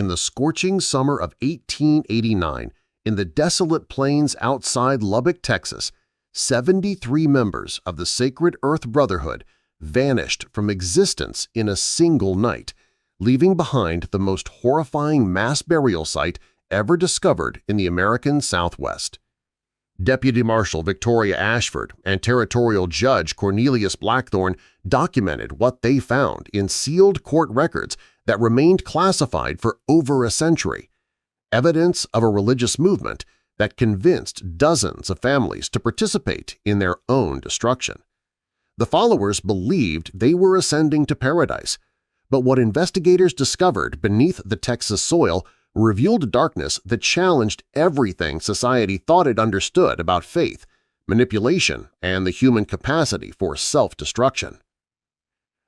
in the scorching summer of 1889, in the desolate plains outside Lubbock, Texas, 73 members of the Sacred Earth Brotherhood vanished from existence in a single night, leaving behind the most horrifying mass burial site ever discovered in the American Southwest. Deputy Marshal Victoria Ashford and Territorial Judge Cornelius Blackthorne documented what they found in sealed court records that remained classified for over a century, evidence of a religious movement that convinced dozens of families to participate in their own destruction. The followers believed they were ascending to paradise, but what investigators discovered beneath the Texas soil revealed darkness that challenged everything society thought it understood about faith, manipulation, and the human capacity for self-destruction.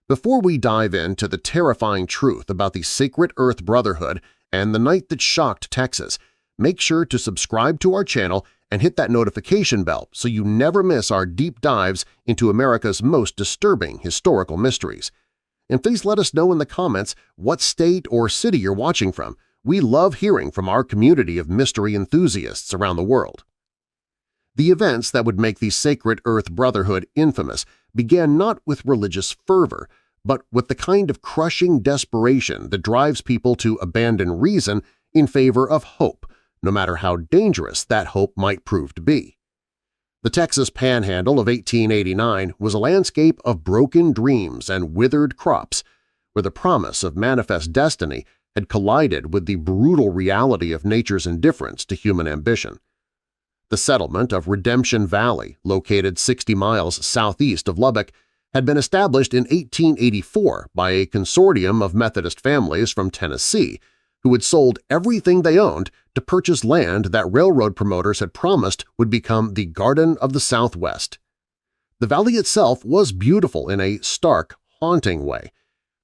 Before we dive into the terrifying truth about the Sacred Earth Brotherhood and the night that shocked Texas, make sure to subscribe to our channel and hit that notification bell so you never miss our deep dives into America's most disturbing historical mysteries. And please let us know in the comments what state or city you're watching from. We love hearing from our community of mystery enthusiasts around the world. The events that would make the Sacred Earth Brotherhood infamous began not with religious fervor, but with the kind of crushing desperation that drives people to abandon reason in favor of hope, no matter how dangerous that hope might prove to be. The Texas Panhandle of 1889 was a landscape of broken dreams and withered crops, where the promise of manifest destiny had collided with the brutal reality of nature's indifference to human ambition. The settlement of Redemption Valley, located 60 miles southeast of Lubbock, had been established in 1884 by a consortium of Methodist families from Tennessee who had sold everything they owned to purchase land that railroad promoters had promised would become the Garden of the Southwest. The valley itself was beautiful in a stark, haunting way,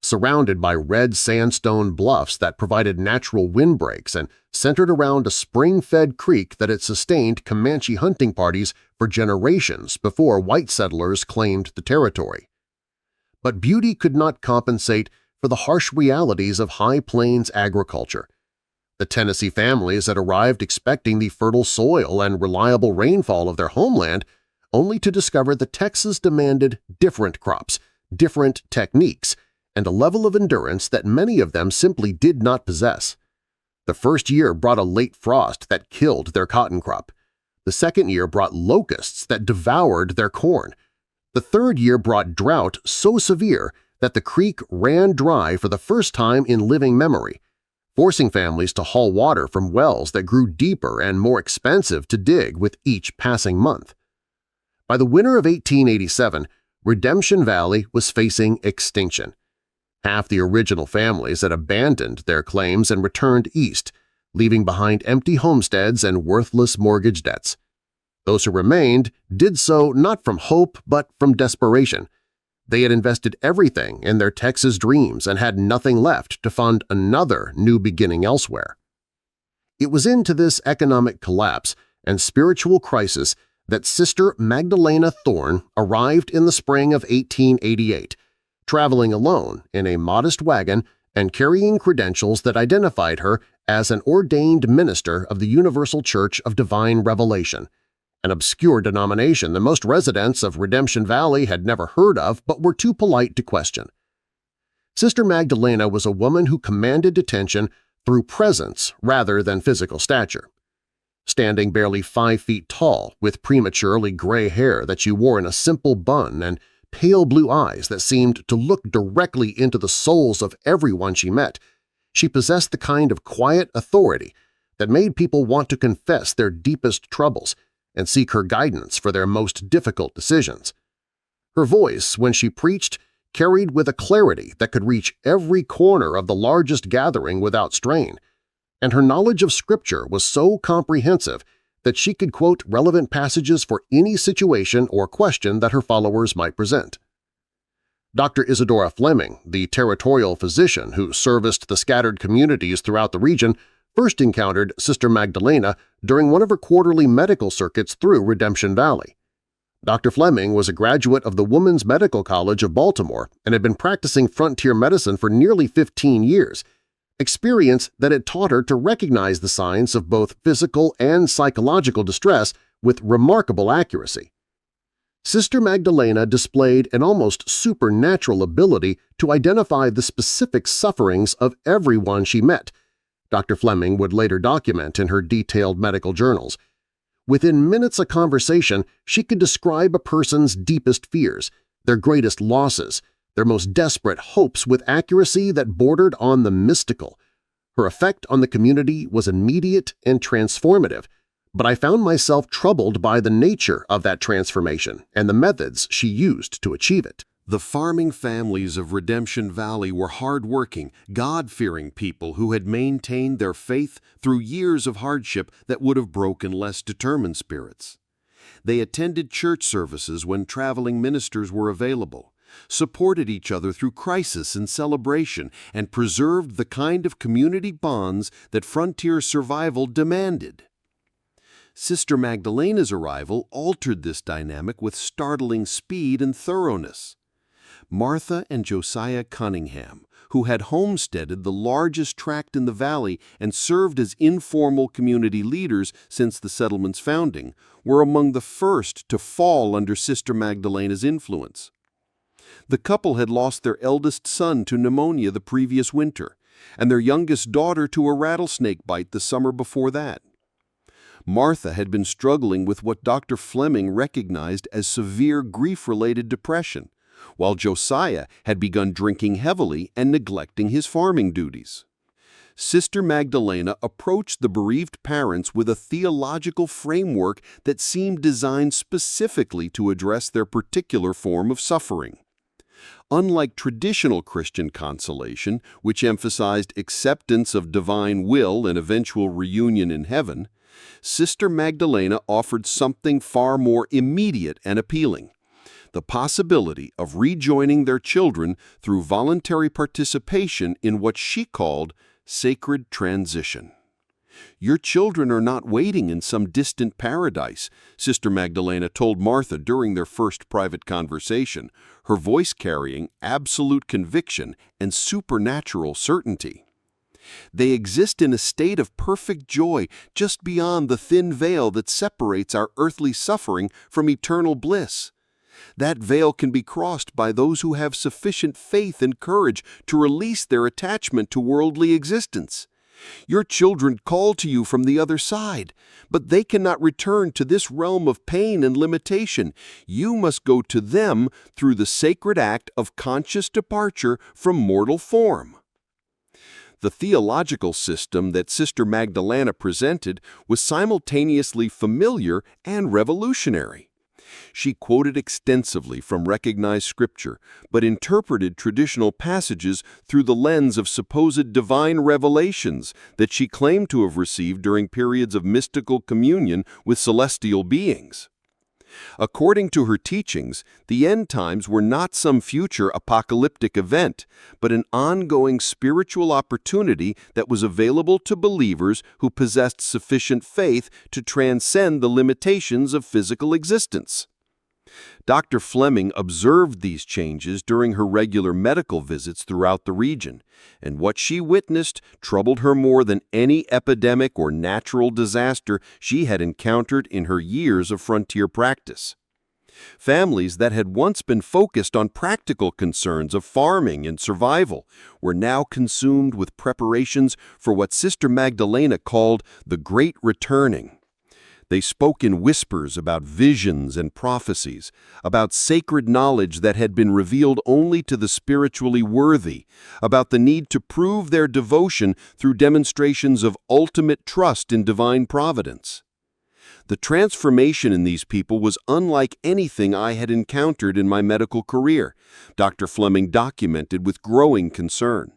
surrounded by red sandstone bluffs that provided natural windbreaks and centered around a spring-fed creek that had sustained Comanche hunting parties for generations before white settlers claimed the territory. But beauty could not compensate for the harsh realities of high plains agriculture. The Tennessee families had arrived expecting the fertile soil and reliable rainfall of their homeland, only to discover that Texas demanded different crops, different techniques, and a level of endurance that many of them simply did not possess. The first year brought a late frost that killed their cotton crop. The second year brought locusts that devoured their corn. The third year brought drought so severe that the creek ran dry for the first time in living memory, forcing families to haul water from wells that grew deeper and more expensive to dig with each passing month. By the winter of 1887, Redemption Valley was facing extinction. Half the original families had abandoned their claims and returned east, leaving behind empty homesteads and worthless mortgage debts. Those who remained did so not from hope but from desperation. They had invested everything in their Texas dreams and had nothing left to fund another new beginning elsewhere. It was into this economic collapse and spiritual crisis that Sister Magdalena Thorne arrived in the spring of 1888, traveling alone in a modest wagon and carrying credentials that identified her as an ordained minister of the Universal Church of Divine Revelation, an obscure denomination that most residents of Redemption Valley had never heard of but were too polite to question. Sister Magdalena was a woman who commanded attention through presence rather than physical stature. Standing barely 5 feet tall with prematurely gray hair that she wore in a simple bun and pale blue eyes that seemed to look directly into the souls of everyone she met, she possessed the kind of quiet authority that made people want to confess their deepest troubles and seek her guidance for their most difficult decisions. Her voice, when she preached, carried with a clarity that could reach every corner of the largest gathering without strain, and her knowledge of Scripture was so comprehensive that she could quote relevant passages for any situation or question that her followers might present. Dr. Isadora Fleming, the territorial physician who serviced the scattered communities throughout the region, first encountered Sister Magdalena during one of her quarterly medical circuits through Redemption Valley. Dr. Fleming was a graduate of the Women's Medical College of Baltimore and had been practicing frontier medicine for nearly 15 years, experience that had taught her to recognize the signs of both physical and psychological distress with remarkable accuracy. Sister Magdalena displayed an almost supernatural ability to identify the specific sufferings of everyone she met, Dr. Fleming would later document in her detailed medical journals. Within minutes of conversation, she could describe a person's deepest fears, their greatest losses, their most desperate hopes with accuracy that bordered on the mystical. Her effect on the community was immediate and transformative, but I found myself troubled by the nature of that transformation and the methods she used to achieve it. The farming families of Redemption Valley were hard-working, God-fearing people who had maintained their faith through years of hardship that would have broken less determined spirits. They attended church services when traveling ministers were available, supported each other through crisis and celebration, and preserved the kind of community bonds that frontier survival demanded. Sister Magdalena's arrival altered this dynamic with startling speed and thoroughness. Martha and Josiah Cunningham, who had homesteaded the largest tract in the valley and served as informal community leaders since the settlement's founding, were among the first to fall under Sister Magdalena's influence. The couple had lost their eldest son to pneumonia the previous winter, and their youngest daughter to a rattlesnake bite the summer before that. Martha had been struggling with what Dr. Fleming recognized as severe grief-related depression, while Josiah had begun drinking heavily and neglecting his farming duties. Sister Magdalena approached the bereaved parents with a theological framework that seemed designed specifically to address their particular form of suffering. Unlike traditional Christian consolation, which emphasized acceptance of divine will and eventual reunion in heaven, Sister Magdalena offered something far more immediate and appealing: the possibility of rejoining their children through voluntary participation in what she called sacred transition. "Your children are not waiting in some distant paradise," Sister Magdalena told Martha during their first private conversation, her voice carrying absolute conviction and supernatural certainty. "They exist in a state of perfect joy just beyond the thin veil that separates our earthly suffering from eternal bliss. That veil can be crossed by those who have sufficient faith and courage to release their attachment to worldly existence. Your children call to you from the other side, but they cannot return to this realm of pain and limitation. You must go to them through the sacred act of conscious departure from mortal form." The theological system that Sister Magdalena presented was simultaneously familiar and revolutionary. She quoted extensively from recognized scripture, but interpreted traditional passages through the lens of supposed divine revelations that she claimed to have received during periods of mystical communion with celestial beings. According to her teachings, the end times were not some future apocalyptic event, but an ongoing spiritual opportunity that was available to believers who possessed sufficient faith to transcend the limitations of physical existence. Dr. Fleming observed these changes during her regular medical visits throughout the region, and what she witnessed troubled her more than any epidemic or natural disaster she had encountered in her years of frontier practice. Families that had once been focused on practical concerns of farming and survival were now consumed with preparations for what Sister Magdalena called the Great Returning. They spoke in whispers about visions and prophecies, about sacred knowledge that had been revealed only to the spiritually worthy, about the need to prove their devotion through demonstrations of ultimate trust in divine providence. The transformation in these people was unlike anything I had encountered in my medical career, Dr. Fleming documented with growing concern.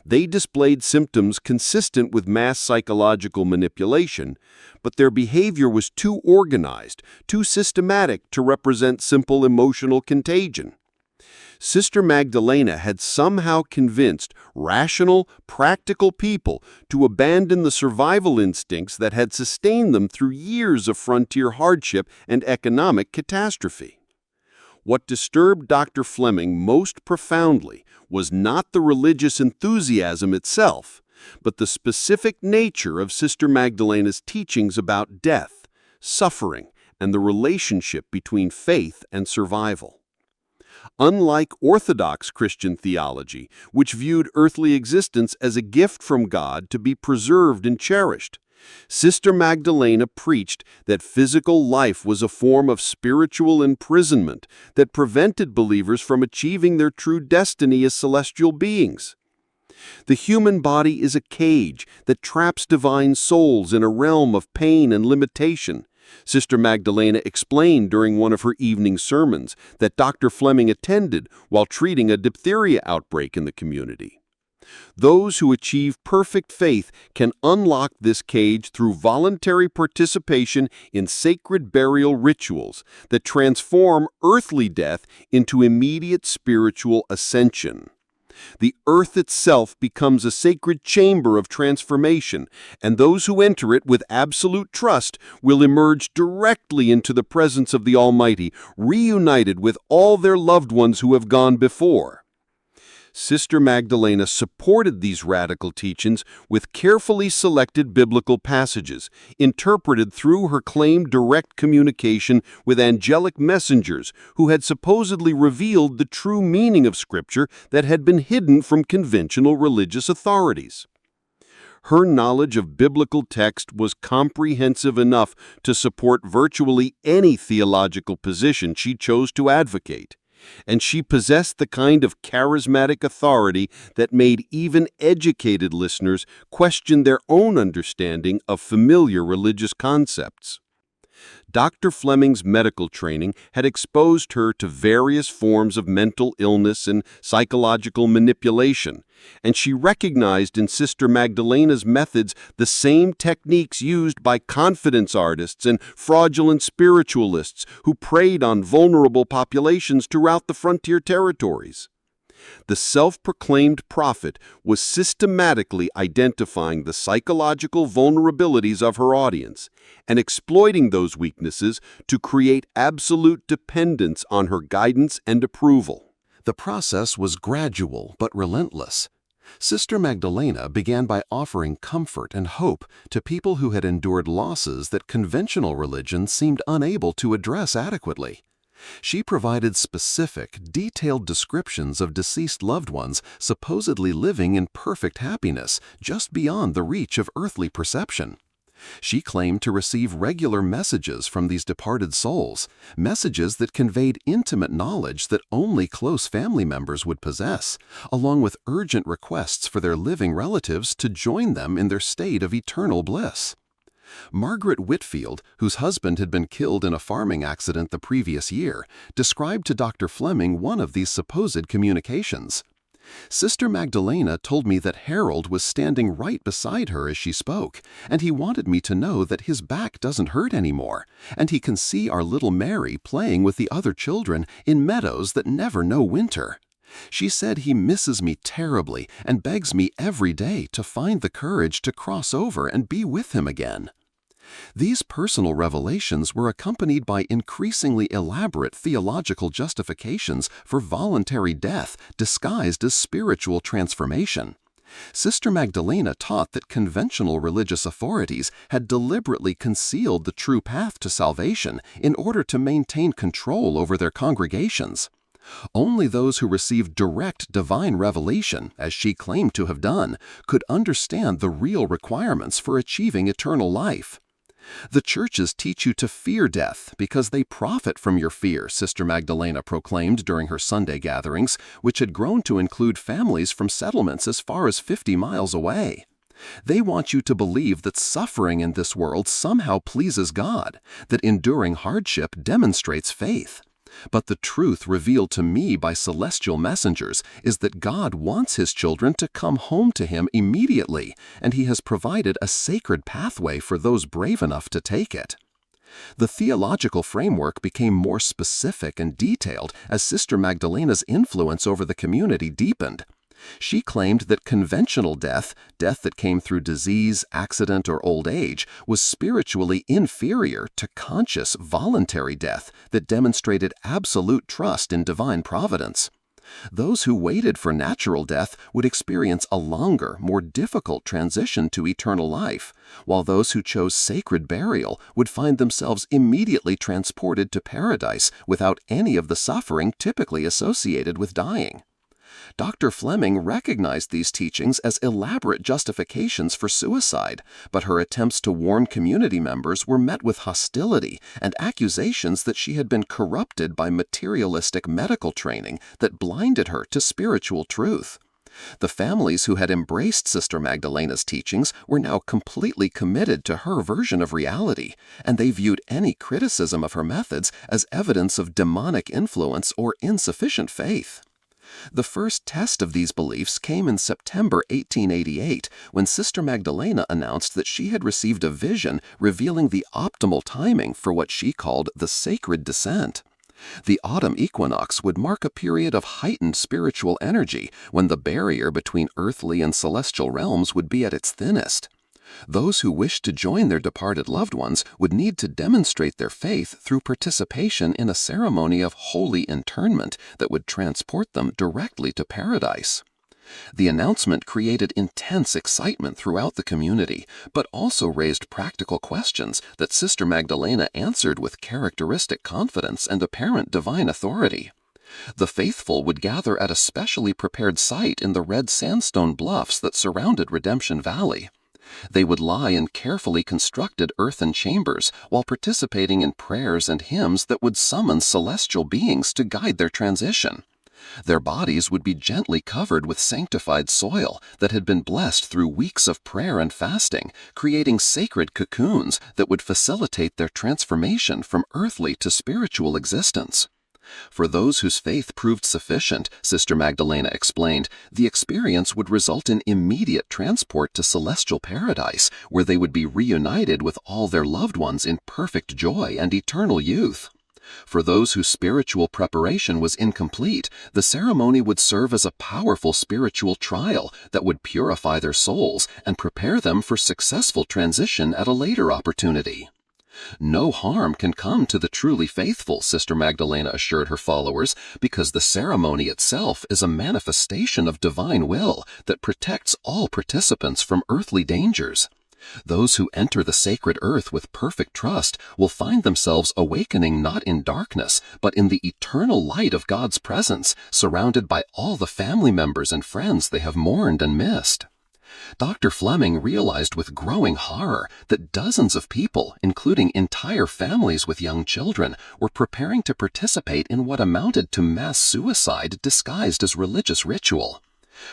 They displayed symptoms consistent with mass psychological manipulation, but their behavior was too organized, too systematic to represent simple emotional contagion. Sister Magdalena had somehow convinced rational, practical people to abandon the survival instincts that had sustained them through years of frontier hardship and economic catastrophe. What disturbed Dr. Fleming most profoundly was not the religious enthusiasm itself, but the specific nature of Sister Magdalena's teachings about death, suffering, and the relationship between faith and survival. Unlike Orthodox Christian theology, which viewed earthly existence as a gift from God to be preserved and cherished, Sister Magdalena preached that physical life was a form of spiritual imprisonment that prevented believers from achieving their true destiny as celestial beings. The human body is a cage that traps divine souls in a realm of pain and limitation. Sister Magdalena explained during one of her evening sermons that Dr. Fleming attended while treating a diphtheria outbreak in the community. Those who achieve perfect faith can unlock this cage through voluntary participation in sacred burial rituals that transform earthly death into immediate spiritual ascension. The earth itself becomes a sacred chamber of transformation, and those who enter it with absolute trust will emerge directly into the presence of the Almighty, reunited with all their loved ones who have gone before. Sister Magdalena supported these radical teachings with carefully selected biblical passages, interpreted through her claimed direct communication with angelic messengers who had supposedly revealed the true meaning of Scripture that had been hidden from conventional religious authorities. Her knowledge of biblical text was comprehensive enough to support virtually any theological position she chose to advocate. And she possessed the kind of charismatic authority that made even educated listeners question their own understanding of familiar religious concepts. Dr. Fleming's medical training had exposed her to various forms of mental illness and psychological manipulation, and she recognized in Sister Magdalena's methods the same techniques used by confidence artists and fraudulent spiritualists who preyed on vulnerable populations throughout the frontier territories. The self-proclaimed prophet was systematically identifying the psychological vulnerabilities of her audience and exploiting those weaknesses to create absolute dependence on her guidance and approval. The process was gradual but relentless. Sister Magdalena began by offering comfort and hope to people who had endured losses that conventional religion seemed unable to address adequately. She provided specific, detailed descriptions of deceased loved ones supposedly living in perfect happiness just beyond the reach of earthly perception. She claimed to receive regular messages from these departed souls, messages that conveyed intimate knowledge that only close family members would possess, along with urgent requests for their living relatives to join them in their state of eternal bliss. Margaret Whitfield, whose husband had been killed in a farming accident the previous year, described to Dr. Fleming one of these supposed communications. Sister Magdalena told me that Harold was standing right beside her as she spoke, and he wanted me to know that his back doesn't hurt anymore, and he can see our little Mary playing with the other children in meadows that never know winter. She said he misses me terribly and begs me every day to find the courage to cross over and be with him again. These personal revelations were accompanied by increasingly elaborate theological justifications for voluntary death disguised as spiritual transformation. Sister Magdalena taught that conventional religious authorities had deliberately concealed the true path to salvation in order to maintain control over their congregations. Only those who received direct divine revelation, as she claimed to have done, could understand the real requirements for achieving eternal life. The churches teach you to fear death because they profit from your fear, Sister Magdalena proclaimed during her Sunday gatherings, which had grown to include families from settlements as far as 50 miles away. They want you to believe that suffering in this world somehow pleases God, that enduring hardship demonstrates faith. But the truth revealed to me by celestial messengers is that God wants His children to come home to Him immediately, and He has provided a sacred pathway for those brave enough to take it. The theological framework became more specific and detailed as Sister Magdalena's influence over the community deepened. She claimed that conventional death that came through disease, accident, or old age, was spiritually inferior to conscious, voluntary death that demonstrated absolute trust in divine providence. Those who waited for natural death would experience a longer, more difficult transition to eternal life, while those who chose sacred burial would find themselves immediately transported to paradise without any of the suffering typically associated with dying. Dr. Fleming recognized these teachings as elaborate justifications for suicide, but her attempts to warn community members were met with hostility and accusations that she had been corrupted by materialistic medical training that blinded her to spiritual truth. The families who had embraced Sister Magdalena's teachings were now completely committed to her version of reality, and they viewed any criticism of her methods as evidence of demonic influence or insufficient faith. The first test of these beliefs came in September 1888 when Sister Magdalena announced that she had received a vision revealing the optimal timing for what she called the sacred descent. The autumn equinox would mark a period of heightened spiritual energy when the barrier between earthly and celestial realms would be at its thinnest. Those who wished to join their departed loved ones would need to demonstrate their faith through participation in a ceremony of holy internment that would transport them directly to paradise. The announcement created intense excitement throughout the community, but also raised practical questions that Sister Magdalena answered with characteristic confidence and apparent divine authority. The faithful would gather at a specially prepared site in the red sandstone bluffs that surrounded Redemption Valley. They would lie in carefully constructed earthen chambers while participating in prayers and hymns that would summon celestial beings to guide their transition. Their bodies would be gently covered with sanctified soil that had been blessed through weeks of prayer and fasting, creating sacred cocoons that would facilitate their transformation from earthly to spiritual existence. For those whose faith proved sufficient, Sister Magdalena explained, the experience would result in immediate transport to celestial paradise, where they would be reunited with all their loved ones in perfect joy and eternal youth. For those whose spiritual preparation was incomplete, the ceremony would serve as a powerful spiritual trial that would purify their souls and prepare them for successful transition at a later opportunity. No harm can come to the truly faithful, Sister Magdalena assured her followers, because the ceremony itself is a manifestation of divine will that protects all participants from earthly dangers. Those who enter the sacred earth with perfect trust will find themselves awakening not in darkness, but in the eternal light of God's presence, surrounded by all the family members and friends they have mourned and missed. Dr. Fleming realized with growing horror that dozens of people, including entire families with young children, were preparing to participate in what amounted to mass suicide disguised as religious ritual.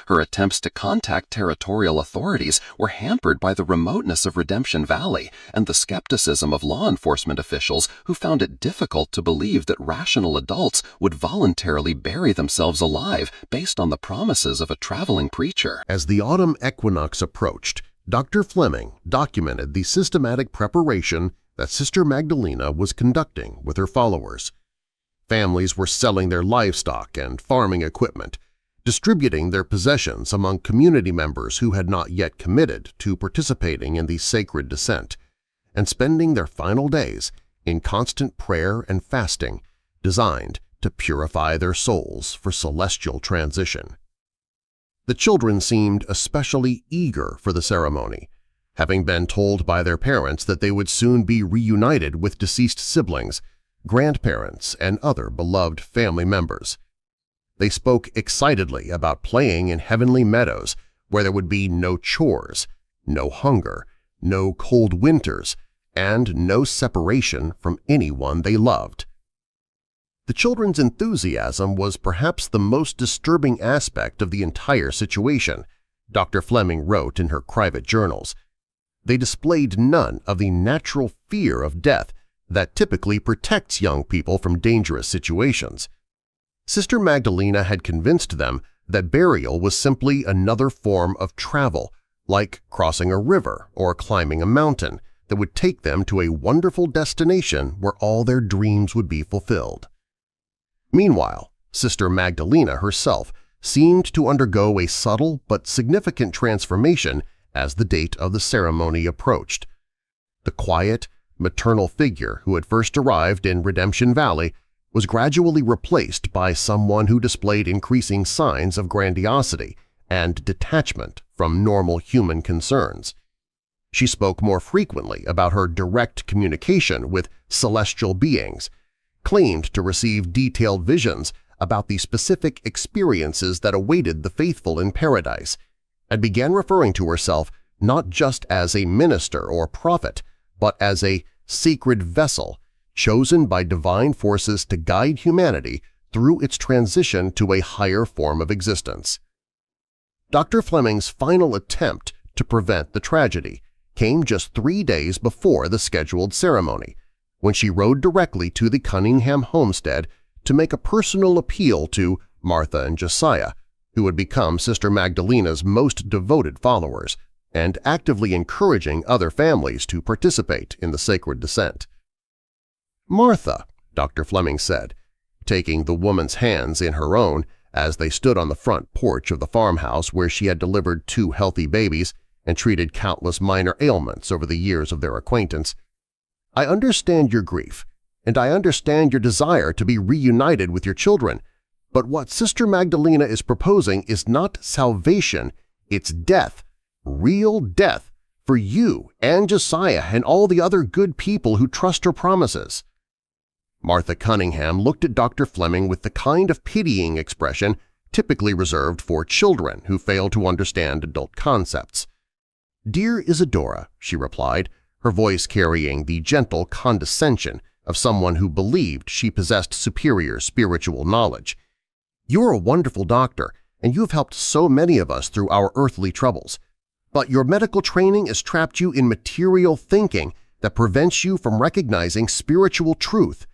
Her attempts to contact territorial authorities were hampered by the remoteness of Redemption Valley and the skepticism of law enforcement officials who found it difficult to believe that rational adults would voluntarily bury themselves alive based on the promises of a traveling preacher. As the autumn equinox approached, Dr. Fleming documented the systematic preparation that Sister Magdalena was conducting with her followers. Families were selling their livestock and farming equipment, distributing their possessions among community members who had not yet committed to participating in the sacred descent, and spending their final days in constant prayer and fasting designed to purify their souls for celestial transition. The children seemed especially eager for the ceremony, having been told by their parents that they would soon be reunited with deceased siblings, grandparents, and other beloved family members. They spoke excitedly about playing in heavenly meadows where there would be no chores, no hunger, no cold winters, and no separation from anyone they loved. The children's enthusiasm was perhaps the most disturbing aspect of the entire situation, Dr. Fleming wrote in her private journals. They displayed none of the natural fear of death that typically protects young people from dangerous situations. Sister Magdalena had convinced them that burial was simply another form of travel, like crossing a river or climbing a mountain, that would take them to a wonderful destination where all their dreams would be fulfilled. Meanwhile, Sister Magdalena herself seemed to undergo a subtle but significant transformation as the date of the ceremony approached. The quiet, maternal figure who had first arrived in Redemption Valley was gradually replaced by someone who displayed increasing signs of grandiosity and detachment from normal human concerns. She spoke more frequently about her direct communication with celestial beings, claimed to receive detailed visions about the specific experiences that awaited the faithful in paradise, and began referring to herself not just as a minister or prophet, but as a sacred vessel chosen by divine forces to guide humanity through its transition to a higher form of existence. Dr. Fleming's final attempt to prevent the tragedy came just 3 days before the scheduled ceremony, when she rode directly to the Cunningham homestead to make a personal appeal to Martha and Josiah, who would become Sister Magdalena's most devoted followers, and actively encouraging other families to participate in the sacred descent. "Martha," Dr. Fleming said, taking the woman's hands in her own as they stood on the front porch of the farmhouse where she had delivered 2 healthy babies and treated countless minor ailments over the years of their acquaintance, "I understand your grief, and I understand your desire to be reunited with your children, but what Sister Magdalena is proposing is not salvation, it's death, real death, for you and Josiah and all the other good people who trust her promises." Martha Cunningham looked at Dr. Fleming with the kind of pitying expression typically reserved for children who fail to understand adult concepts. "Dear Isadora," she replied, her voice carrying the gentle condescension of someone who believed she possessed superior spiritual knowledge, "you're a wonderful doctor, and you have helped so many of us through our earthly troubles. But your medical training has trapped you in material thinking that prevents you from recognizing spiritual truth.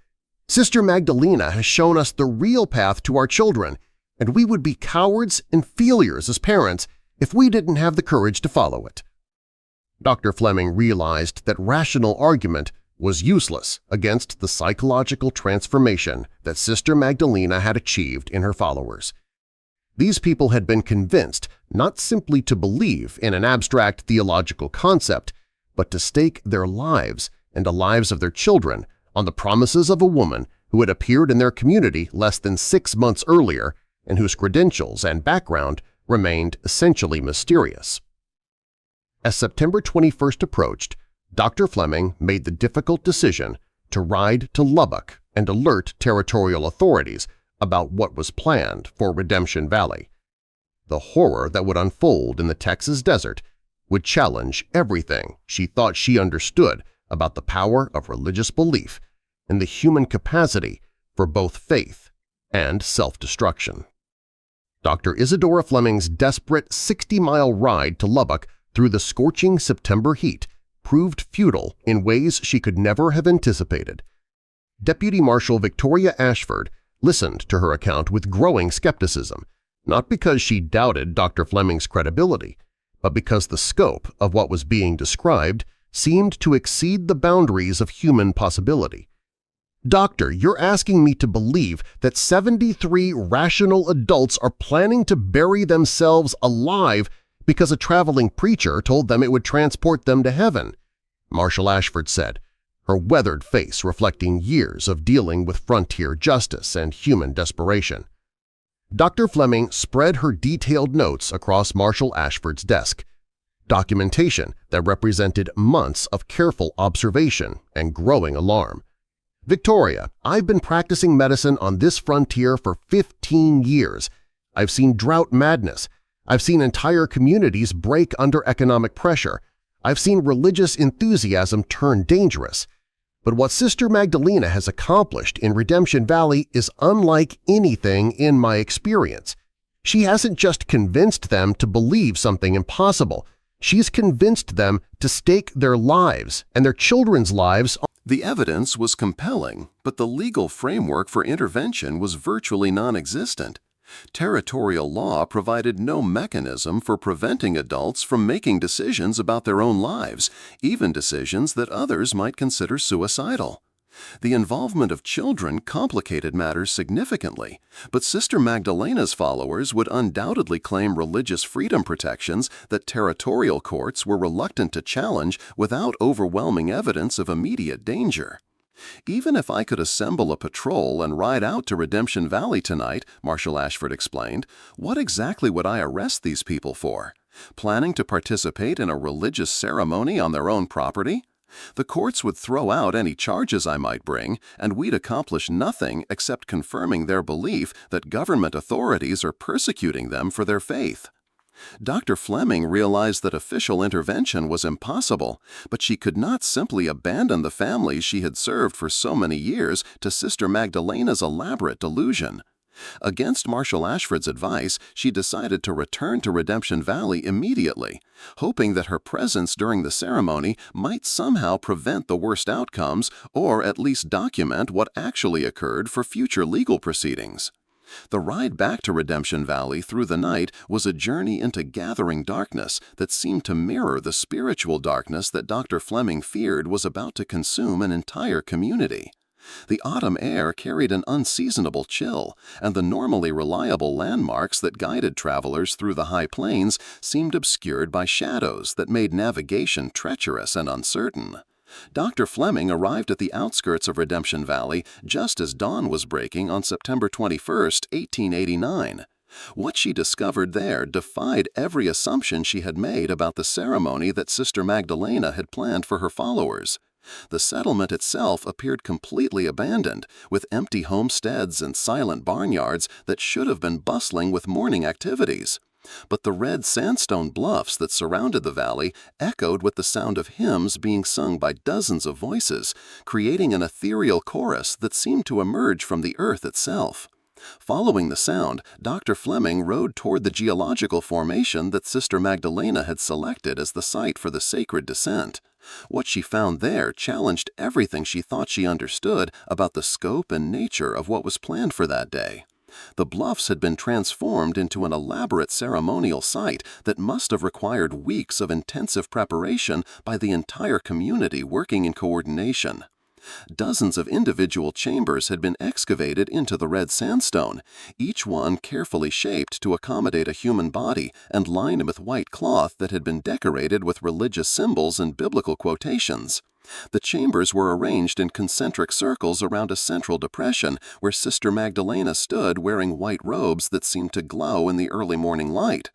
Sister Magdalena has shown us the real path to our children, and we would be cowards and failures as parents if we didn't have the courage to follow it." Dr. Fleming realized that rational argument was useless against the psychological transformation that Sister Magdalena had achieved in her followers. These people had been convinced not simply to believe in an abstract theological concept, but to stake their lives and the lives of their children on the promises of a woman who had appeared in their community less than 6 months earlier and whose credentials and background remained essentially mysterious. As September 21st approached, Dr. Fleming made the difficult decision to ride to Lubbock and alert territorial authorities about what was planned for Redemption Valley. The horror that would unfold in the Texas desert would challenge everything she thought she understood about the power of religious belief and the human capacity for both faith and self-destruction. Dr. Isadora Fleming's desperate 60-mile ride to Lubbock through the scorching September heat proved futile in ways she could never have anticipated. Deputy Marshal Victoria Ashford listened to her account with growing skepticism, not because she doubted Dr. Fleming's credibility, but because the scope of what was being described seemed to exceed the boundaries of human possibility. "Doctor, you're asking me to believe that 73 rational adults are planning to bury themselves alive because a traveling preacher told them it would transport them to heaven," Marshal Ashford said, her weathered face reflecting years of dealing with frontier justice and human desperation. Dr. Fleming spread her detailed notes across Marshal Ashford's desk, documentation that represented months of careful observation and growing alarm. "Victoria, I've been practicing medicine on this frontier for 15 years. I've seen drought madness. I've seen entire communities break under economic pressure. I've seen religious enthusiasm turn dangerous. But what Sister Magdalena has accomplished in Redemption Valley is unlike anything in my experience. She hasn't just convinced them to believe something impossible. She's convinced them to stake their lives and their children's lives on." The evidence was compelling, but the legal framework for intervention was virtually non-existent. Territorial law provided no mechanism for preventing adults from making decisions about their own lives, even decisions that others might consider suicidal. The involvement of children complicated matters significantly, but Sister Magdalena's followers would undoubtedly claim religious freedom protections that territorial courts were reluctant to challenge without overwhelming evidence of immediate danger. "Even if I could assemble a patrol and ride out to Redemption Valley tonight," Marshal Ashford explained, "what exactly would I arrest these people for? Planning to participate in a religious ceremony on their own property? The courts would throw out any charges I might bring, and we'd accomplish nothing except confirming their belief that government authorities are persecuting them for their faith." Dr. Fleming realized that official intervention was impossible, but she could not simply abandon the families she had served for so many years to Sister Magdalena's elaborate delusion. Against Marshal Ashford's advice, she decided to return to Redemption Valley immediately, hoping that her presence during the ceremony might somehow prevent the worst outcomes or at least document what actually occurred for future legal proceedings. The ride back to Redemption Valley through the night was a journey into gathering darkness that seemed to mirror the spiritual darkness that Dr. Fleming feared was about to consume an entire community. The autumn air carried an unseasonable chill, and the normally reliable landmarks that guided travelers through the high plains seemed obscured by shadows that made navigation treacherous and uncertain. Dr. Fleming arrived at the outskirts of Redemption Valley just as dawn was breaking on September 21, 1889. What she discovered there defied every assumption she had made about the ceremony that Sister Magdalena had planned for her followers. The settlement itself appeared completely abandoned, with empty homesteads and silent barnyards that should have been bustling with morning activities. But the red sandstone bluffs that surrounded the valley echoed with the sound of hymns being sung by dozens of voices, creating an ethereal chorus that seemed to emerge from the earth itself. Following the sound, Dr. Fleming rode toward the geological formation that Sister Magdalena had selected as the site for the sacred descent. What she found there challenged everything she thought she understood about the scope and nature of what was planned for that day. The bluffs had been transformed into an elaborate ceremonial site that must have required weeks of intensive preparation by the entire community working in coordination. Dozens of individual chambers had been excavated into the red sandstone, each one carefully shaped to accommodate a human body and lined with white cloth that had been decorated with religious symbols and biblical quotations. The chambers were arranged in concentric circles around a central depression where Sister Magdalena stood wearing white robes that seemed to glow in the early morning light.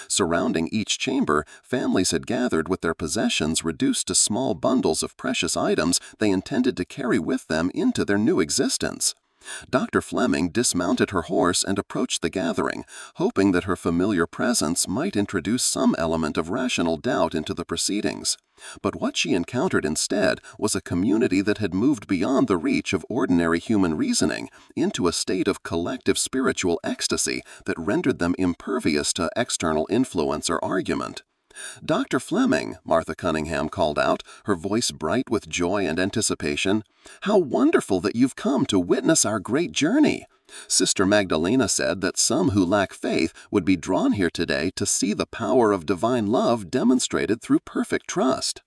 Surrounding each chamber, families had gathered with their possessions reduced to small bundles of precious items they intended to carry with them into their new existence. Dr. Fleming dismounted her horse and approached the gathering, hoping that her familiar presence might introduce some element of rational doubt into the proceedings. But what she encountered instead was a community that had moved beyond the reach of ordinary human reasoning into a state of collective spiritual ecstasy that rendered them impervious to external influence or argument. "Dr. Fleming," Martha Cunningham called out, her voice bright with joy and anticipation, "how wonderful that you've come to witness our great journey. Sister Magdalena said that some who lack faith would be drawn here today to see the power of divine love demonstrated through perfect trust."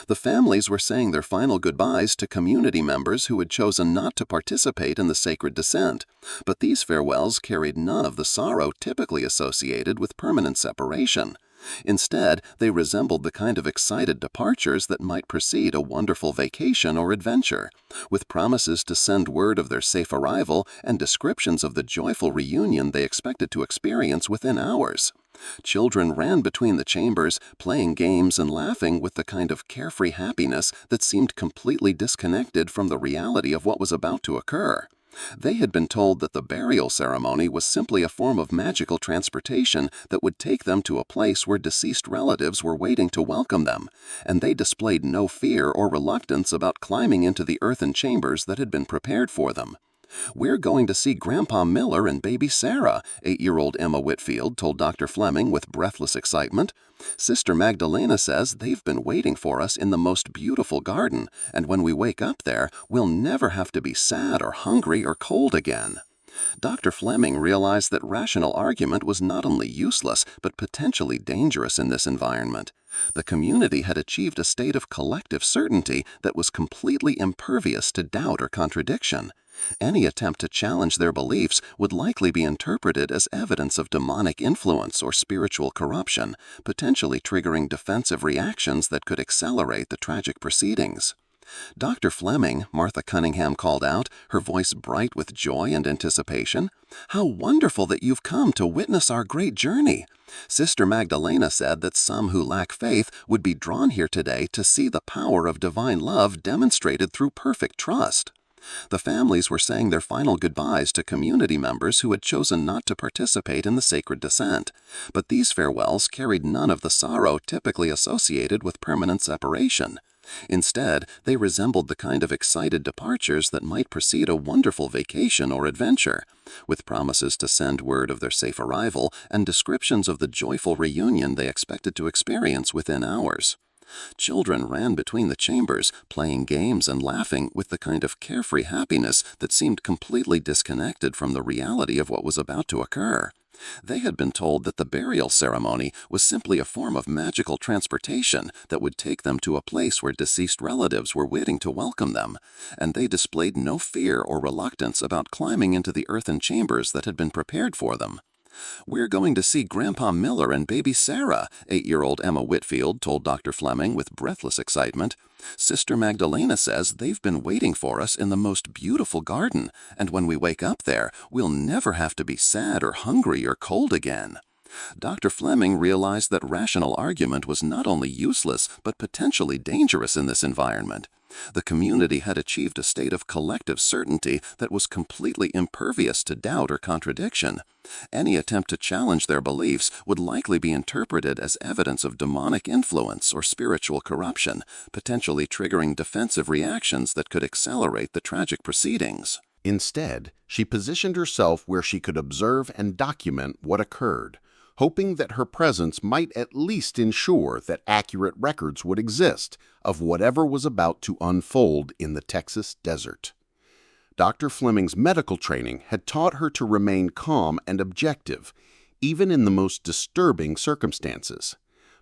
The families were saying their final goodbyes to community members who had chosen not to participate in the sacred descent, but these farewells carried none of the sorrow typically associated with permanent separation. Instead, they resembled the kind of excited departures that might precede a wonderful vacation or adventure, with promises to send word of their safe arrival and descriptions of the joyful reunion they expected to experience within hours. Children ran between the chambers, playing games and laughing with the kind of carefree happiness that seemed completely disconnected from the reality of what was about to occur. They had been told that the burial ceremony was simply a form of magical transportation that would take them to a place where deceased relatives were waiting to welcome them, and they displayed no fear or reluctance about climbing into the earthen chambers that had been prepared for them. "We're going to see Grandpa Miller and baby Sarah," 8-year-old Emma Whitfield told Dr. Fleming with breathless excitement. "Sister Magdalena says they've been waiting for us in the most beautiful garden, and when we wake up there, we'll never have to be sad or hungry or cold again." Dr. Fleming realized that rational argument was not only useless but potentially dangerous in this environment. The community had achieved a state of collective certainty that was completely impervious to doubt or contradiction. Any attempt to challenge their beliefs would likely be interpreted as evidence of demonic influence or spiritual corruption, potentially triggering defensive reactions that could accelerate the tragic proceedings. Dr. Fleming, Martha Cunningham called out, her voice bright with joy and anticipation. "How wonderful that you've come to witness our great journey." Sister Magdalena said that some who lack faith would be drawn here today to see the power of divine love demonstrated through perfect trust. The families were saying their final goodbyes to community members who had chosen not to participate in the sacred descent. But these farewells carried none of the sorrow typically associated with permanent separation. Instead, they resembled the kind of excited departures that might precede a wonderful vacation or adventure, with promises to send word of their safe arrival and descriptions of the joyful reunion they expected to experience within hours. Children ran between the chambers, playing games and laughing with the kind of carefree happiness that seemed completely disconnected from the reality of what was about to occur. They had been told that the burial ceremony was simply a form of magical transportation that would take them to a place where deceased relatives were waiting to welcome them, and they displayed no fear or reluctance about climbing into the earthen chambers that had been prepared for them. "We're going to see Grandpa Miller and baby Sarah," 8-year-old Emma Whitfield told Dr. Fleming with breathless excitement. "Sister Magdalena says they've been waiting for us in the most beautiful garden, and when we wake up there, we'll never have to be sad or hungry or cold again." Dr. Fleming realized that rational argument was not only useless but potentially dangerous in this environment. The community had achieved a state of collective certainty that was completely impervious to doubt or contradiction. Any attempt to challenge their beliefs would likely be interpreted as evidence of demonic influence or spiritual corruption, potentially triggering defensive reactions that could accelerate the tragic proceedings. Instead, she positioned herself where she could observe and document what occurred, hoping that her presence might at least ensure that accurate records would exist of whatever was about to unfold in the Texas desert. Dr. Fleming's medical training had taught her to remain calm and objective, even in the most disturbing circumstances.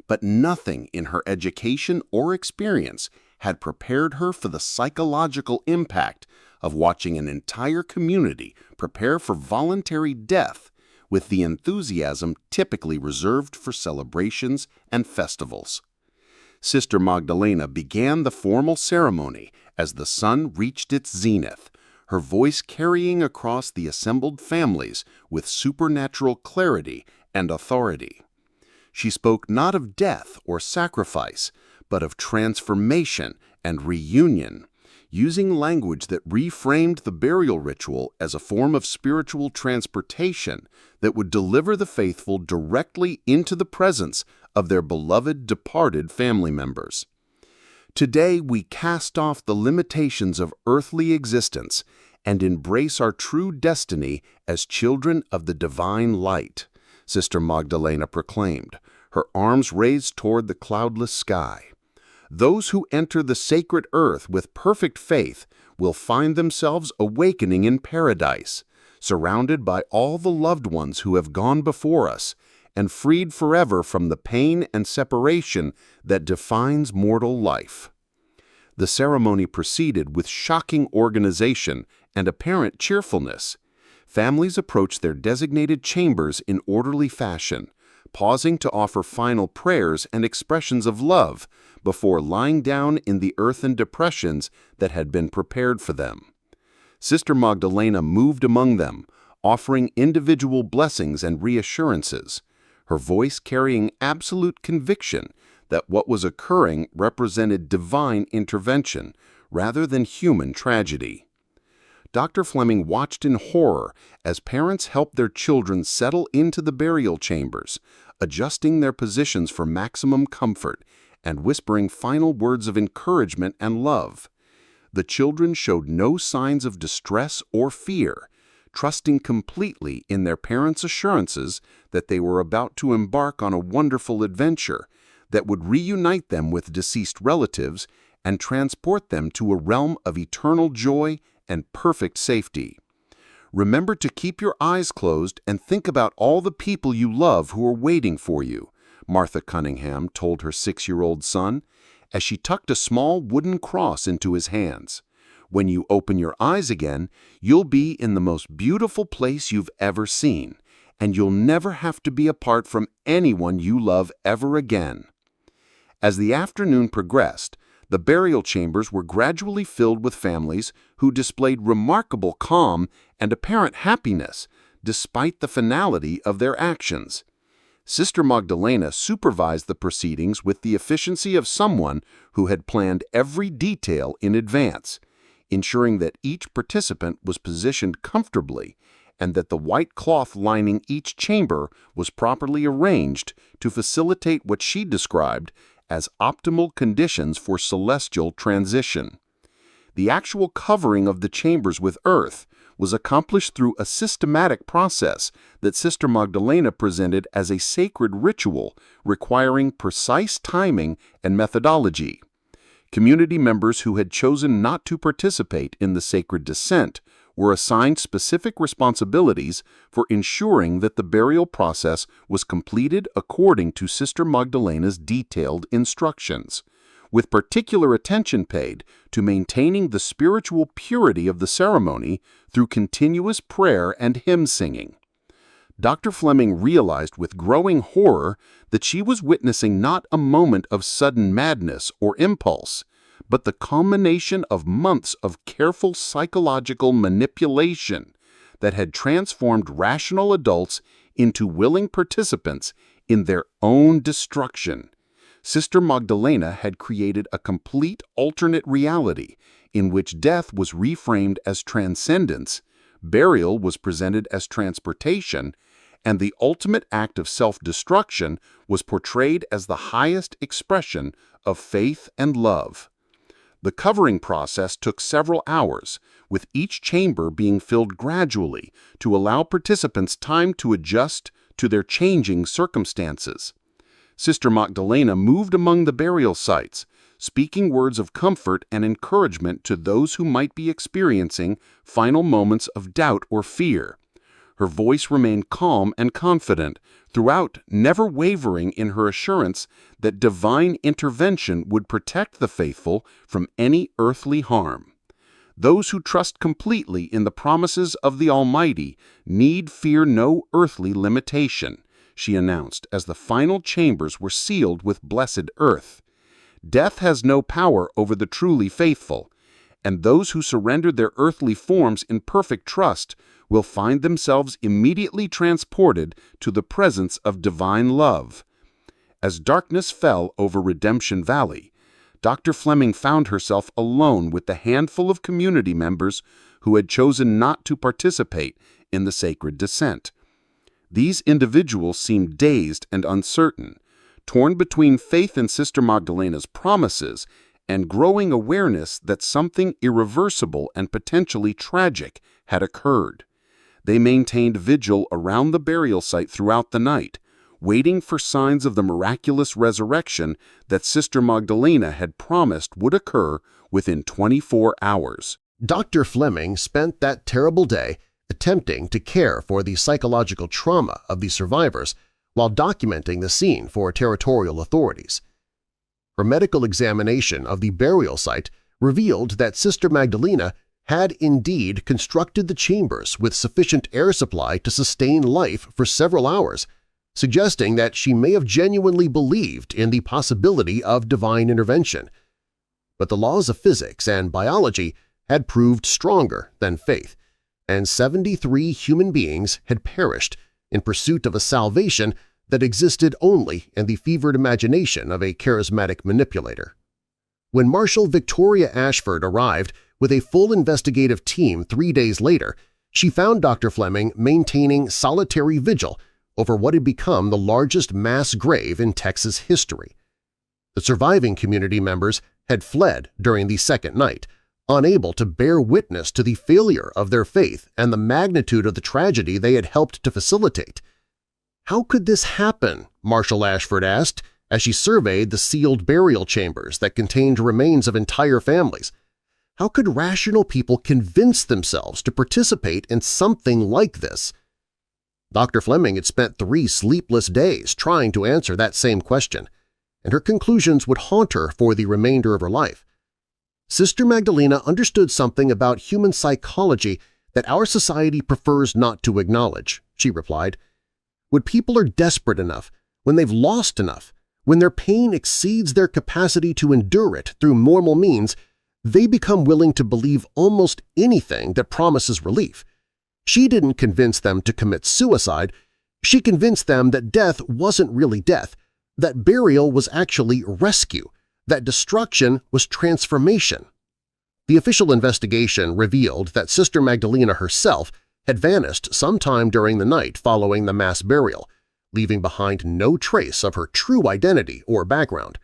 But nothing in her education or experience had prepared her for the psychological impact of watching an entire community prepare for voluntary death with the enthusiasm typically reserved for celebrations and festivals. Sister Magdalena began the formal ceremony as the sun reached its zenith, her voice carrying across the assembled families with supernatural clarity and authority. She spoke not of death or sacrifice, but of transformation and reunion, using language that reframed the burial ritual as a form of spiritual transportation that would deliver the faithful directly into the presence of their beloved departed family members. Today we cast off the limitations of earthly existence and embrace our true destiny as children of the divine light, Sister Magdalena proclaimed, her arms raised toward the cloudless sky. Those who enter the sacred earth with perfect faith will find themselves awakening in paradise, surrounded by all the loved ones who have gone before us, and freed forever from the pain and separation that defines mortal life. The ceremony proceeded with shocking organization and apparent cheerfulness. Families approached their designated chambers in orderly fashion, pausing to offer final prayers and expressions of love before lying down in the earthen depressions that had been prepared for them. Sister Magdalena moved among them, offering individual blessings and reassurances, her voice carrying absolute conviction that what was occurring represented divine intervention rather than human tragedy. Dr. Fleming watched in horror as parents helped their children settle into the burial chambers, adjusting their positions for maximum comfort and whispering final words of encouragement and love. The children showed no signs of distress or fear, trusting completely in their parents' assurances that they were about to embark on a wonderful adventure that would reunite them with deceased relatives and transport them to a realm of eternal joy and perfect safety. Remember to keep your eyes closed and think about all the people you love who are waiting for you, Martha Cunningham told her 6-year-old son as she tucked a small wooden cross into his hands. When you open your eyes again, you'll be in the most beautiful place you've ever seen, and you'll never have to be apart from anyone you love ever again. As the afternoon progressed, the burial chambers were gradually filled with families who displayed remarkable calm and apparent happiness despite the finality of their actions. Sister Magdalena supervised the proceedings with the efficiency of someone who had planned every detail in advance, ensuring that each participant was positioned comfortably and that the white cloth lining each chamber was properly arranged to facilitate what she described as optimal conditions for celestial transition. The actual covering of the chambers with earth was accomplished through a systematic process that Sister Magdalena presented as a sacred ritual requiring precise timing and methodology. Community members who had chosen not to participate in the sacred descent were assigned specific responsibilities for ensuring that the burial process was completed according to Sister Magdalena's detailed instructions, with particular attention paid to maintaining the spiritual purity of the ceremony through continuous prayer and hymn singing. Dr. Fleming realized with growing horror that she was witnessing not a moment of sudden madness or impulse, but the culmination of months of careful psychological manipulation that had transformed rational adults into willing participants in their own destruction. Sister Magdalena had created a complete alternate reality in which death was reframed as transcendence, burial was presented as transportation, and the ultimate act of self-destruction was portrayed as the highest expression of faith and love. The covering process took several hours, with each chamber being filled gradually to allow participants time to adjust to their changing circumstances. Sister Magdalena moved among the burial sites, speaking words of comfort and encouragement to those who might be experiencing final moments of doubt or fear. Her voice remained calm and confident throughout, never wavering in her assurance that divine intervention would protect the faithful from any earthly harm. Those who trust completely in the promises of the Almighty need fear no earthly limitation, she announced as the final chambers were sealed with blessed earth. Death has no power over the truly faithful, and those who surrender their earthly forms in perfect trust will find themselves immediately transported to the presence of divine love. As darkness fell over Redemption Valley, Dr. Fleming found herself alone with the handful of community members who had chosen not to participate in the sacred descent. These individuals seemed dazed and uncertain, torn between faith in Sister Magdalena's promises and growing awareness that something irreversible and potentially tragic had occurred. They maintained vigil around the burial site throughout the night, waiting for signs of the miraculous resurrection that Sister Magdalena had promised would occur within 24 hours. Dr. Fleming spent that terrible day attempting to care for the psychological trauma of the survivors while documenting the scene for territorial authorities. Her medical examination of the burial site revealed that Sister Magdalena had indeed constructed the chambers with sufficient air supply to sustain life for several hours, suggesting that she may have genuinely believed in the possibility of divine intervention. But the laws of physics and biology had proved stronger than faith, and 73 human beings had perished in pursuit of a salvation that existed only in the fevered imagination of a charismatic manipulator. When Marshal Victoria Ashford arrived with a full investigative team 3 days later, she found Dr. Fleming maintaining solitary vigil over what had become the largest mass grave in Texas history. The surviving community members had fled during the second night, unable to bear witness to the failure of their faith and the magnitude of the tragedy they had helped to facilitate. How could this happen? Marshal Ashford asked as she surveyed the sealed burial chambers that contained remains of entire families. How could rational people convince themselves to participate in something like this? Dr. Fleming had spent 3 sleepless days trying to answer that same question, and her conclusions would haunt her for the remainder of her life. Sister Magdalena understood something about human psychology that our society prefers not to acknowledge, she replied. When people are desperate enough, when they've lost enough, when their pain exceeds their capacity to endure it through normal means, they become willing to believe almost anything that promises relief. She didn't convince them to commit suicide. She convinced them that death wasn't really death, that burial was actually rescue, that destruction was transformation. The official investigation revealed that Sister Magdalena herself had vanished sometime during the night following the mass burial, leaving behind no trace of her true identity or background.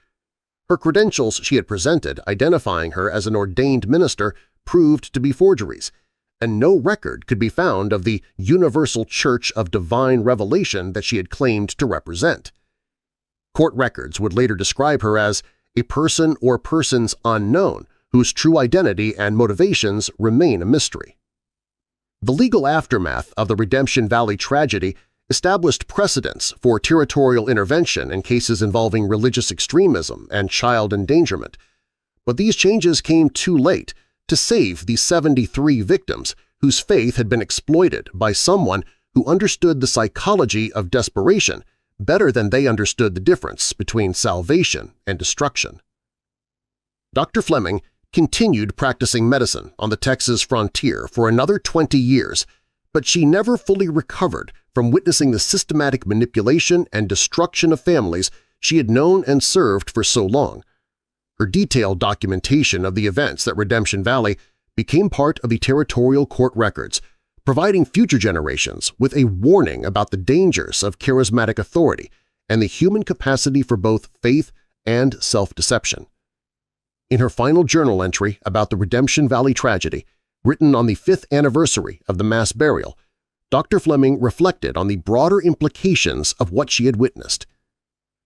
Her credentials she had presented identifying her as an ordained minister proved to be forgeries, and no record could be found of the Universal Church of Divine Revelation that she had claimed to represent. Court records would later describe her as a person or persons unknown whose true identity and motivations remain a mystery. The legal aftermath of the Redemption Valley tragedy established precedents for territorial intervention in cases involving religious extremism and child endangerment, but these changes came too late to save the 73 victims whose faith had been exploited by someone who understood the psychology of desperation better than they understood the difference between salvation and destruction. Dr. Fleming continued practicing medicine on the Texas frontier for another 20 years, but she never fully recovered from witnessing the systematic manipulation and destruction of families she had known and served for so long. Her detailed documentation of the events at Redemption Valley became part of the territorial court records, providing future generations with a warning about the dangers of charismatic authority and the human capacity for both faith and self-deception. In her final journal entry about the Redemption Valley tragedy, written on the 5th anniversary of the mass burial, Dr. Fleming reflected on the broader implications of what she had witnessed.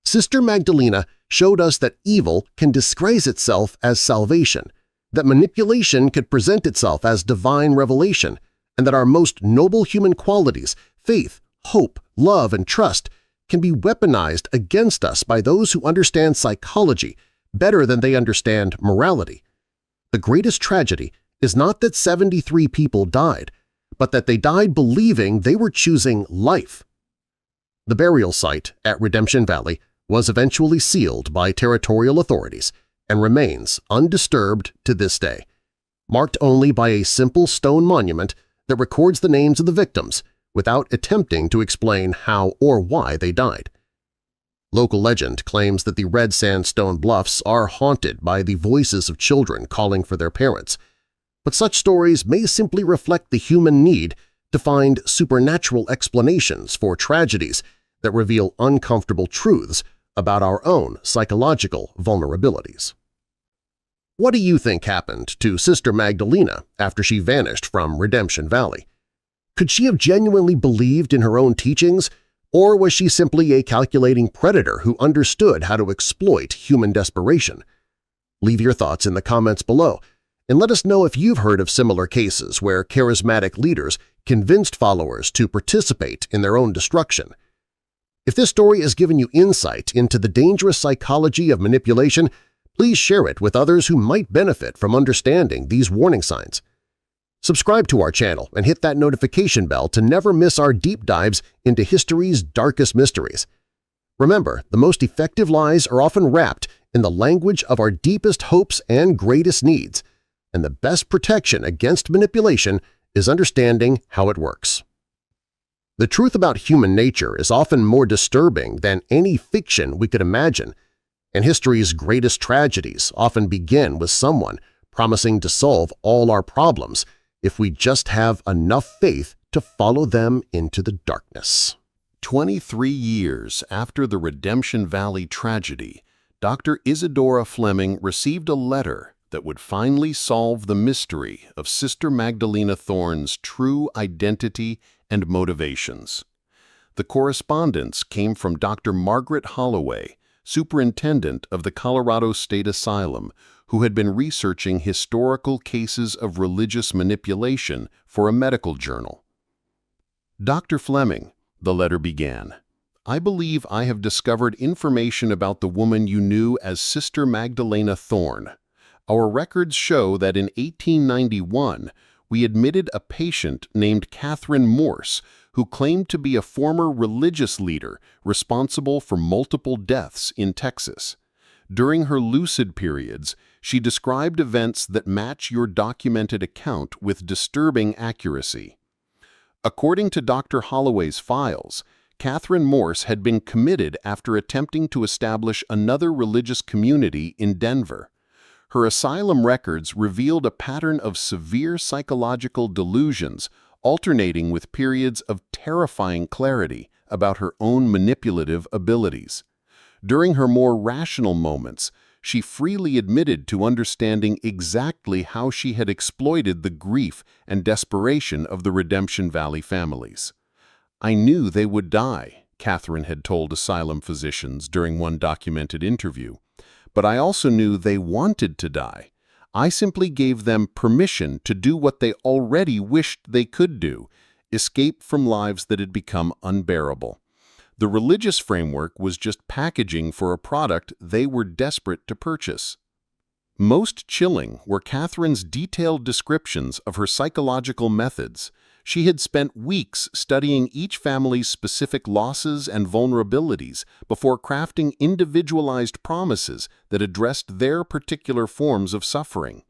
Sister Magdalena showed us that evil can disguise itself as salvation, that manipulation could present itself as divine revelation, and that our most noble human qualities – faith, hope, love, and trust – can be weaponized against us by those who understand psychology better than they understand morality. The greatest tragedy is not that 73 people died, but that they died believing they were choosing life. The burial site at Redemption Valley was eventually sealed by territorial authorities and remains undisturbed to this day, marked only by a simple stone monument that records the names of the victims without attempting to explain how or why they died. Local legend claims that the red sandstone bluffs are haunted by the voices of children calling for their parents, but such stories may simply reflect the human need to find supernatural explanations for tragedies that reveal uncomfortable truths about our own psychological vulnerabilities. What do you think happened to Sister Magdalena after she vanished from Redemption Valley? Could she have genuinely believed in her own teachings, or was she simply a calculating predator who understood how to exploit human desperation? Leave your thoughts in the comments below, and let us know if you've heard of similar cases where charismatic leaders convinced followers to participate in their own destruction. If this story has given you insight into the dangerous psychology of manipulation, please share it with others who might benefit from understanding these warning signs. Subscribe to our channel and hit that notification bell to never miss our deep dives into history's darkest mysteries. Remember, the most effective lies are often wrapped in the language of our deepest hopes and greatest needs, and the best protection against manipulation is understanding how it works. The truth about human nature is often more disturbing than any fiction we could imagine, and history's greatest tragedies often begin with someone promising to solve all our problems if we just have enough faith to follow them into the darkness. 23 years after the Redemption Valley tragedy, Dr. Isadora Fleming received a letter that would finally solve the mystery of Sister Magdalena Thorne's true identity and motivations. The correspondence came from Dr. Margaret Holloway, superintendent of the Colorado State Asylum, who had been researching historical cases of religious manipulation for a medical journal. "Dr. Fleming," the letter began, "I believe I have discovered information about the woman you knew as Sister Magdalena Thorne. Our records show that in 1891, we admitted a patient named Catherine Morse, who claimed to be a former religious leader responsible for multiple deaths in Texas. During her lucid periods, she described events that match your documented account with disturbing accuracy. According to Dr. Holloway's files, Catherine Morse had been committed after attempting to establish another religious community in Denver. Her asylum records revealed a pattern of severe psychological delusions, alternating with periods of terrifying clarity about her own manipulative abilities. During her more rational moments, she freely admitted to understanding exactly how she had exploited the grief and desperation of the Redemption Valley families. "I knew they would die," Catherine had told asylum physicians during one documented interview. "But I also knew they wanted to die. I simply gave them permission to do what they already wished they could do, escape from lives that had become unbearable. The religious framework was just packaging for a product they were desperate to purchase." Most chilling were Catherine's detailed descriptions of her psychological methods. She had spent weeks studying each family's specific losses and vulnerabilities before crafting individualized promises that addressed their particular forms of suffering.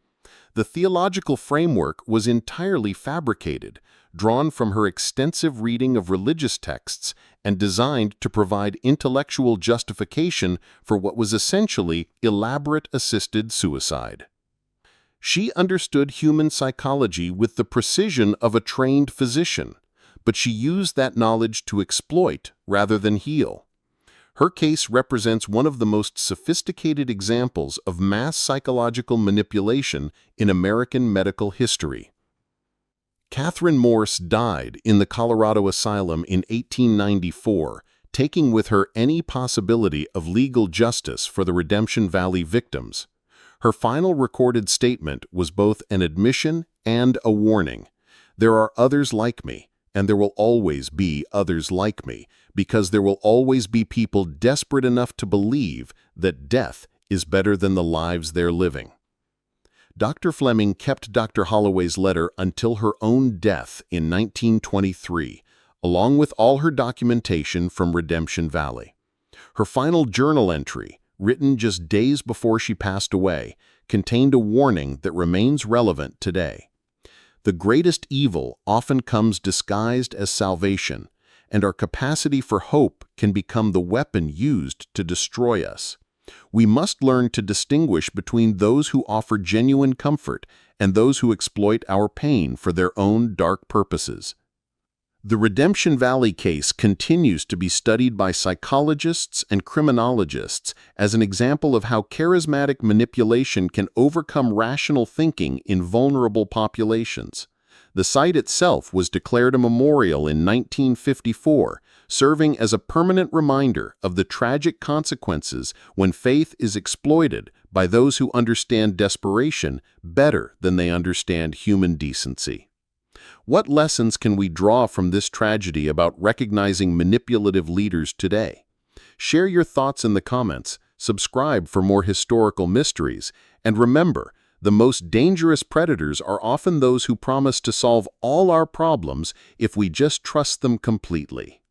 The theological framework was entirely fabricated, drawn from her extensive reading of religious texts and designed to provide intellectual justification for what was essentially elaborate assisted suicide. She understood human psychology with the precision of a trained physician, but she used that knowledge to exploit rather than heal. Her case represents one of the most sophisticated examples of mass psychological manipulation in American medical history. Catherine Morse died in the Colorado Asylum in 1894, taking with her any possibility of legal justice for the Redemption Valley victims. Her final recorded statement was both an admission and a warning. "There are others like me, and there will always be others like me, because there will always be people desperate enough to believe that death is better than the lives they're living." Dr. Fleming kept Dr. Holloway's letter until her own death in 1923, along with all her documentation from Redemption Valley. Her final journal entry, written just days before she passed away, contained a warning that remains relevant today. "The greatest evil often comes disguised as salvation, and our capacity for hope can become the weapon used to destroy us. We must learn to distinguish between those who offer genuine comfort and those who exploit our pain for their own dark purposes." The Redemption Valley case continues to be studied by psychologists and criminologists as an example of how charismatic manipulation can overcome rational thinking in vulnerable populations. The site itself was declared a memorial in 1954, serving as a permanent reminder of the tragic consequences when faith is exploited by those who understand desperation better than they understand human decency. What lessons can we draw from this tragedy about recognizing manipulative leaders today? Share your thoughts in the comments, subscribe for more historical mysteries, and remember, the most dangerous predators are often those who promise to solve all our problems if we just trust them completely.